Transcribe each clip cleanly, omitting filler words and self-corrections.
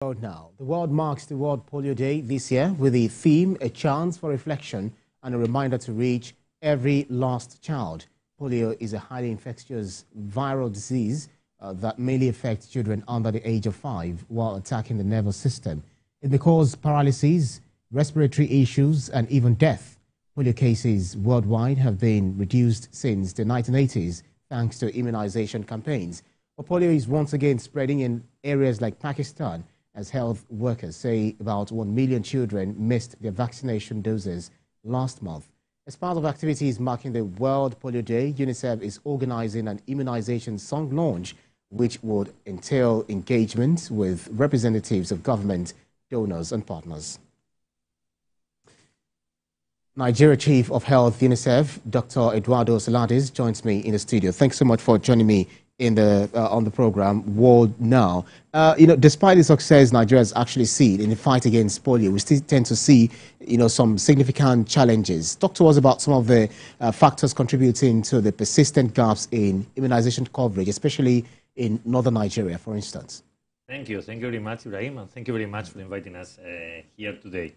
Now, the world marks the World Polio Day this year with the theme, a chance for reflection and a reminder to reach every lost child. Polio is a highly infectious viral disease that mainly affects children under the age of 5 while attacking the nervous system. It may cause paralysis, respiratory issues, and even death. Polio cases worldwide have been reduced since the 1980s thanks to immunization campaigns. But polio is once again spreading in areas like Pakistan, as health workers say about 1 million children missed their vaccination doses last month. As part of activities marking the World Polio Day, UNICEF is organizing an immunization song launch, which would entail engagement with representatives of government, donors, and partners. Nigeria Chief of Health, UNICEF, Dr. Eduardo Salades, joins me in the studio. Thanks so much for joining me in on the program World Now. Despite the success Nigeria has actually seen in the fight against polio, we still tend to see, some significant challenges. Talk to us about some of the factors contributing to the persistent gaps in immunization coverage, especially in northern Nigeria, for instance. Thank you. Thank you very much, Ibrahim, and thank you very much for inviting us here today.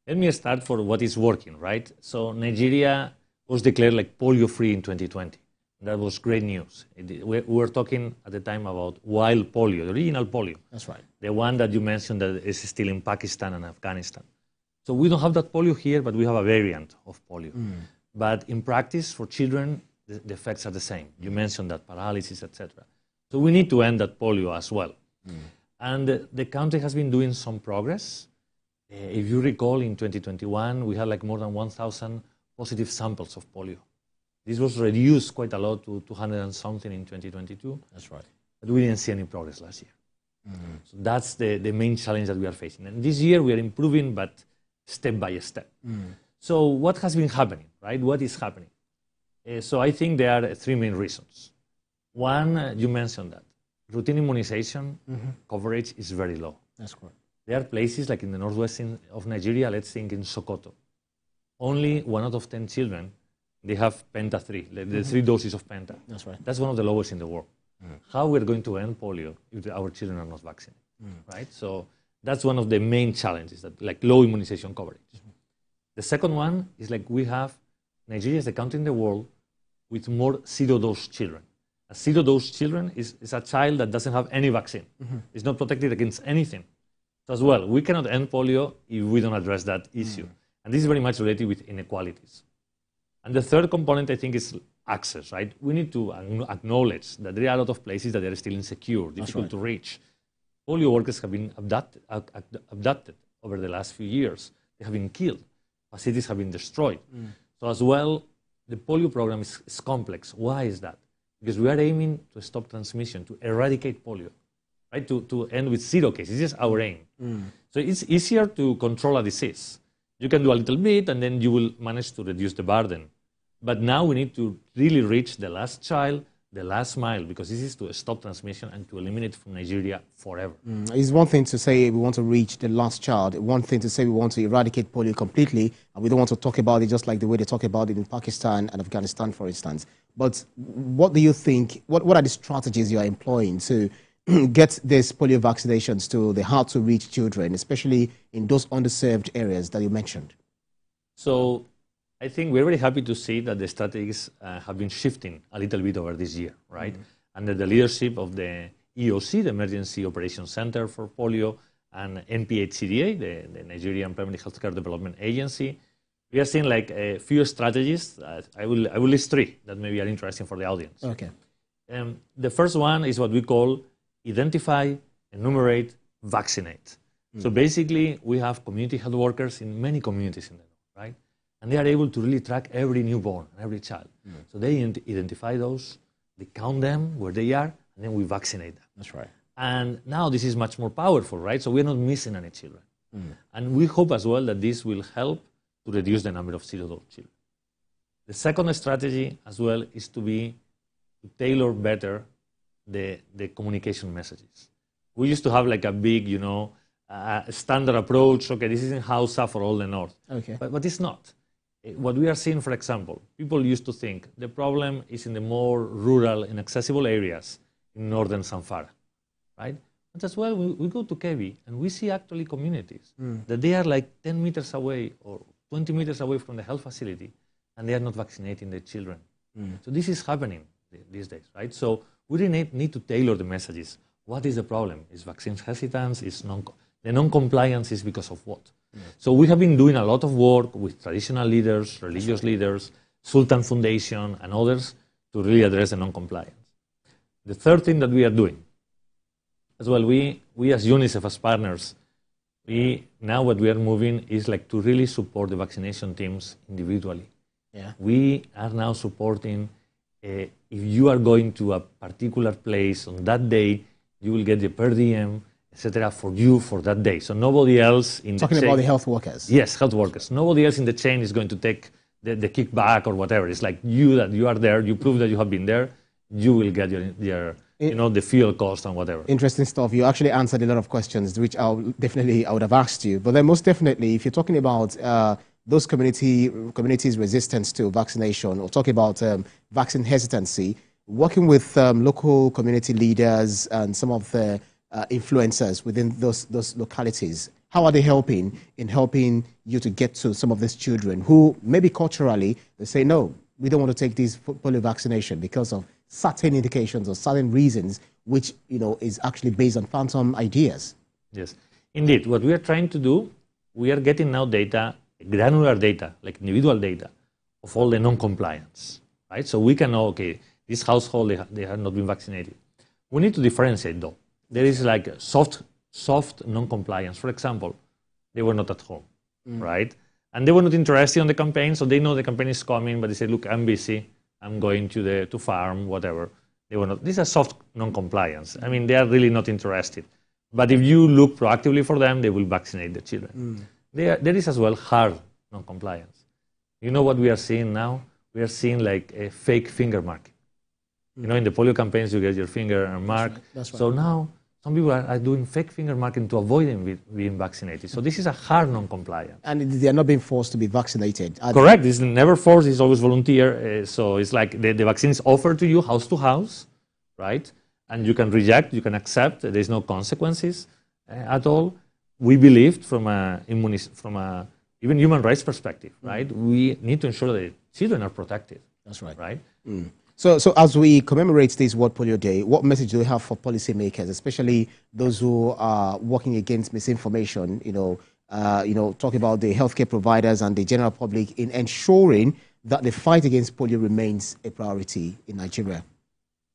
Let me start for what is working, right? So Nigeria was declared like polio-free in 2020. That was great news. We were talking at the time about wild polio, the original polio. That's right. The one that you mentioned that is still in Pakistan and Afghanistan. So we don't have that polio here, but we have a variant of polio. But in practice, for children, the effects are the same. You mentioned that, paralysis, etc. So we need to end that polio as well. And the country has been doing some progress. If you recall, in 2021, we had like more than 1,000 positive samples of polio. This was reduced quite a lot to 200 and something in 2022. That's right. But we didn't see any progress last year. So that's the main challenge that we are facing. And this year we are improving, but step by step. So what has been happening, right? What is happening? So I think there are 3 main reasons. One, you mentioned that. Routine immunization coverage is very low. That's correct. There are places like in the northwest of Nigeria, let's think in Sokoto. Only 1 out of 10 children, they have Penta 3, the 3 doses of Penta. That's right. That's one of the lowest in the world. How we're going to end polio if our children are not vaccinated, right? So that's one of the main challenges, that like low immunization coverage. The second one is like Nigeria is the country in the world with more zero-dose children. A zero-dose children is a child that doesn't have any vaccine. It's not protected against anything. So as well, we cannot end polio if we don't address that issue. And this is very much related with inequalities. And the third component, I think, is access, right? We need to acknowledge that there are a lot of places that are still insecure, difficult to reach. Polio workers have been abducted over the last few years. They have been killed. Facilities have been destroyed. So as well, the polio program is complex. Why is that? Because we are aiming to stop transmission, to eradicate polio, right? To end with 0 cases. This is our aim. So it's easier to control a disease. You can do a little bit, and then you will manage to reduce the burden. But now we need to really reach the last child, the last mile, because this is to stop transmission and to eliminate from Nigeria forever. It's one thing to say we want to reach the last child. One thing to say we want to eradicate polio completely, and we don't want to talk about it just like the way they talk about it in Pakistan and Afghanistan, for instance. But what do you think, what are the strategies you are employing to get these polio vaccinations to the hard-to-reach children, especially in those underserved areas that you mentioned? So I think we're very happy to see that the strategies have been shifting a little bit over this year, right? Under the leadership of the EOC, the Emergency Operations Center for Polio, and NPHCDA, the Nigerian Primary Healthcare Development Agency, we are seeing like a few strategies. I will list 3 that maybe are interesting for the audience. Okay. The first one is what we call identify, enumerate, vaccinate. So basically, we have community health workers in many communities in the north, right? And they are able to really track every newborn, every child. So they identify those, they count them where they are, and then we vaccinate them. That's right. And now this is much more powerful, right? So we're not missing any children. And we hope as well that this will help to reduce the number of zero-dose children. The second strategy as well is to tailor better the communication messages. We used to have like a big, standard approach. Okay, this is in Hausa for all the North. Okay. But it's not. What we are seeing, for example, people used to think the problem is in the more rural, inaccessible areas in northern Zamfara, right? But as well, we go to Kevi and we see actually communities that they are like 10 meters away or 20 meters away from the health facility and they are not vaccinating their children. So this is happening these days, right? So we really need to tailor the messages. What is the problem? Is vaccine hesitance? The non-compliance is because of what? So we have been doing a lot of work with traditional leaders, religious leaders, Sultan Foundation, and others to really address the non-compliance. The third thing that we are doing, as well, we as UNICEF, as partners, now what we are moving is like to really support the vaccination teams individually. Yeah. We are now supporting, if you are going to a particular place on that day, you will get the per diem, etc., for you for that day. So nobody else in Talking the chain, about the health workers. Yes, health workers. Nobody else in the chain is going to take the kickback or whatever. It's like that you are there, you prove that you have been there, you will get your the fuel cost and whatever. Interesting stuff. You actually answered a lot of questions, which I would have asked you. But then most definitely, if you're talking about those communities' resistance to vaccination, or talking about vaccine hesitancy, working with local community leaders and some of the influencers within those localities, how are they helping you to get to some of these children who maybe culturally they say, no, we don't want to take this polio vaccination because of certain indications or certain reasons, which is actually based on phantom ideas? Yes, indeed. What we are trying to do, we are getting now data, granular data, like individual data, of all the non-compliance, right? So we can know, okay, this household, they have not been vaccinated. We need to differentiate, though. There is like soft non-compliance. For example, they were not at home, right? And they were not interested in the campaign, so they know the campaign is coming, but they say, look, I'm busy, I'm going to farm, whatever. They were not. These are soft non-compliance. I mean, they are really not interested. But if you look proactively for them, they will vaccinate the children. There is as well hard non-compliance. You know what we are seeing now? We are seeing like a fake finger marking. In the polio campaigns, you get your finger marked. That's right. So now some people are doing fake finger marking to avoid them being vaccinated. So this is a hard non-compliance. And they are not being forced to be vaccinated. Correct. It's never forced. It's always volunteer. So it's like the vaccine is offered to you house to house, right? And you can reject, you can accept. There's no consequences at all. We believed from a even human rights perspective, right? We need to ensure that children are protected. That's right. Right? So as we commemorate this World Polio Day, what message do you have for policymakers, especially those who are working against misinformation, talk about the healthcare providers and the general public in ensuring that the fight against polio remains a priority in Nigeria?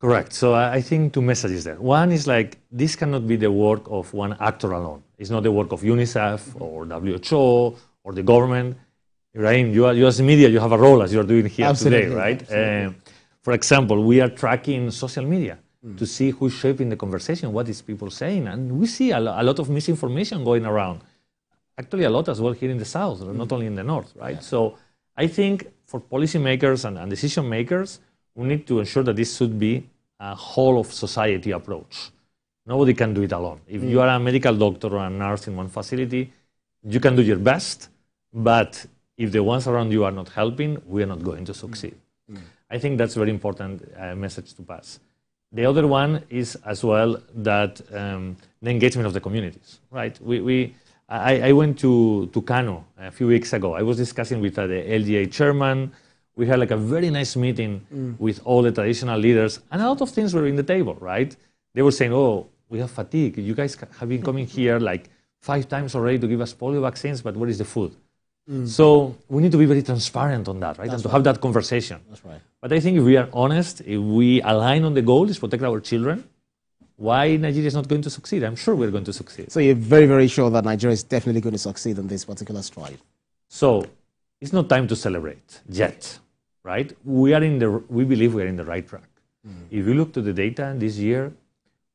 Correct. So I think two messages there. One is like, this cannot be the work of one actor alone. It's not the work of UNICEF or WHO or the government. Right? You as media, you have a role as you're doing here Absolutely. today, right? Absolutely. For example, we are tracking social media to see who's shaping the conversation, what is people saying. And we see a lot of misinformation going around. Actually, a lot as well here in the South, not only in the North, right? Yeah. So I think for policymakers and decision makers, we need to ensure that this should be a whole of society approach. Nobody can do it alone. If you are a medical doctor or a nurse in one facility, you can do your best, but if the ones around you are not helping, we are not going to succeed. I think that's a very important message to pass. The other one is as well that the engagement of the communities, right? I went to Kano a few weeks ago. I was discussing with the LGA chairman. We had like a very nice meeting with all the traditional leaders, and a lot of things were in the table, right? They were saying, oh, we have fatigue. You guys have been coming here like 5 times already to give us polio vaccines, but where is the food? So we need to be very transparent on that, right? That's and to right. have that conversation. That's right. But I think if we are honest, if we align on the goal is protect our children, why Nigeria is not going to succeed? I'm sure we're going to succeed. So you're very, very sure that Nigeria is definitely going to succeed on this particular stride. So it's not time to celebrate yet, right? We believe we are in the right track. If you look to the data this year,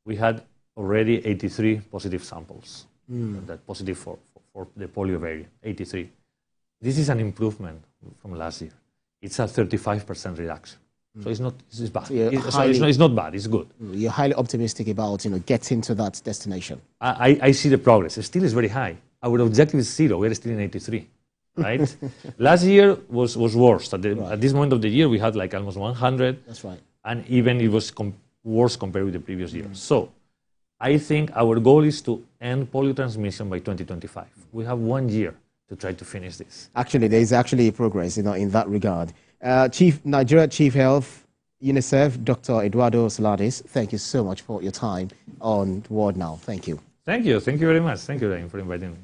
we had already 83 positive samples. That positive for the polio variant, 83. This is an improvement from last year. It's a 35% reduction. So it's bad. So it's not bad, it's good. You're highly optimistic about getting to that destination. I see the progress. It still is very high. Our objective is 0. We're still in 83. Right? Last year was worse. At this moment of the year, we had like almost 100. That's right. And even it was worse compared with the previous year. So I think our goal is to end polio transmission by 2025. We have 1 year to try to finish this. Actually, there is actually progress in that regard. Nigeria Chief Health, UNICEF, Dr. Eduardo Salades, thank you so much for your time on World Now. Thank you. Thank you. Thank you very much. Thank you, Ryan, for inviting me.